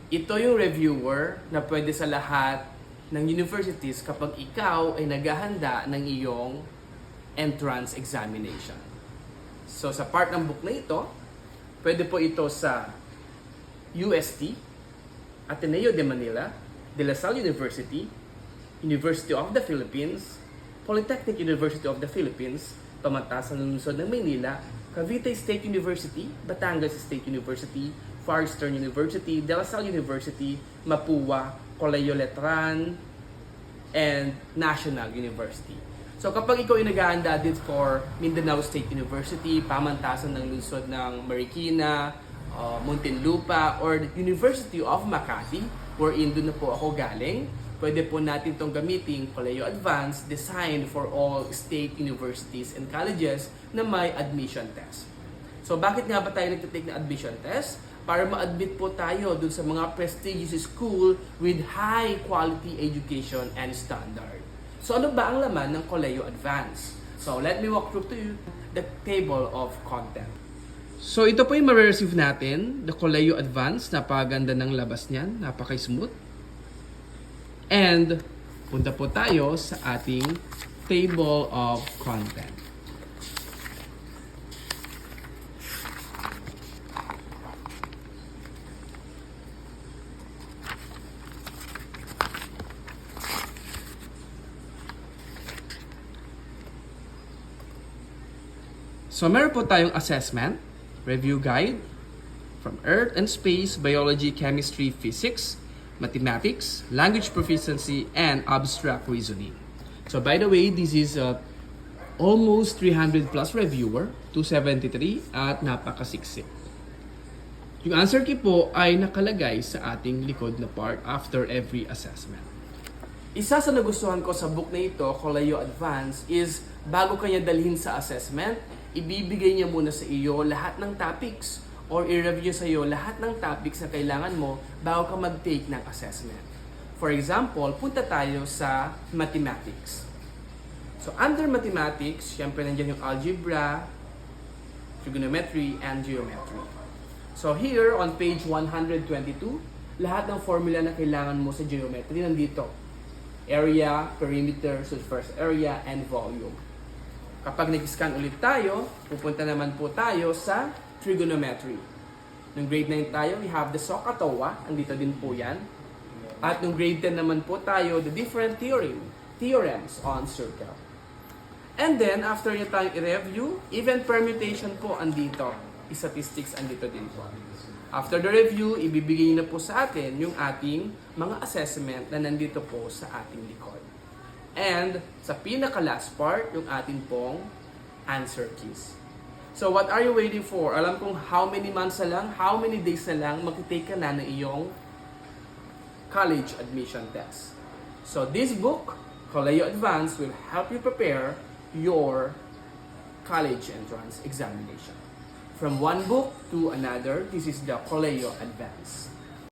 Ito yung reviewer na pwede sa lahat ng universities kapag ikaw ay naghahanda ng iyong entrance examination. So sa part ng book na ito, pwede po ito sa UST, Ateneo de Manila, De La Salle University, University of the Philippines, Polytechnic University of the Philippines, Pamantasan ng Lungsod ng Maynila, Cavite State University, Batangas State University, Far Eastern University, De La Salle University, Mapua, Colegio Letran, and National University. So kapag ikaw ay naghahanda din for Mindanao State University, Pamantasan ng Lungsod ng Marikina, Muntinlupa, or the University of Makati, wherein doon na po ako galing, pwede po natin itong gamitin Colegio Advanced designed for all state universities and colleges na may admission test. So bakit nga ba tayo nagtitake ng admission test? Para ma-admit po tayo dun sa mga prestigious school with high quality education and standard. So ano ba ang laman ng Colegio Advanced? So let me walk through to you the table of content. So ito po yung ma-receive natin, the Colegio Advanced. Napakaganda ng labas niyan, napaka-smooth. And punta po tayo sa ating table of content. So meron po tayong assessment, review guide, from Earth and Space, Biology, Chemistry, Physics, Mathematics, Language Proficiency, and Abstract Reasoning. So by the way, this is almost 300 plus reviewer, 273, at napakasiksik. Yung answer key po ay nakalagay sa ating likod na part after every assessment. Isa sa nagustuhan ko sa book na ito, Colegio Advance, is bago kanya dalhin sa assessment, ibibigay niya muna sa iyo lahat ng topics or i-review sa iyo lahat ng topics na kailangan mo bago ka mag-take ng assessment. For example, punta tayo sa mathematics. So under mathematics, syempre nandiyan yung algebra, trigonometry, and geometry. So here on page 122, lahat ng formula na kailangan mo sa geometry nandito. Area, perimeter, surface area, and volume. Kapag nag-scan ulit tayo, pupunta naman po tayo sa trigonometry. Nung grade 9 tayo, we have the SOHCAHTOA, andito din po yan. At nung grade 10 naman po tayo, the different theorems on circle. And then, after nyo tayong i-review, even permutation po andito. Statistics andito din po. After the review, ibibigay na po sa atin yung ating mga assessment na nandito po sa ating likod. And sa pinaka-last part, yung ating pong answer keys. So what are you waiting for? Alam kong how many months na lang, how many days na lang, mag-take ka na ng iyong college admission test. So this book, Colegio Advanced, will help you prepare your college entrance examination. From one book to another, this is the Colegio Advanced.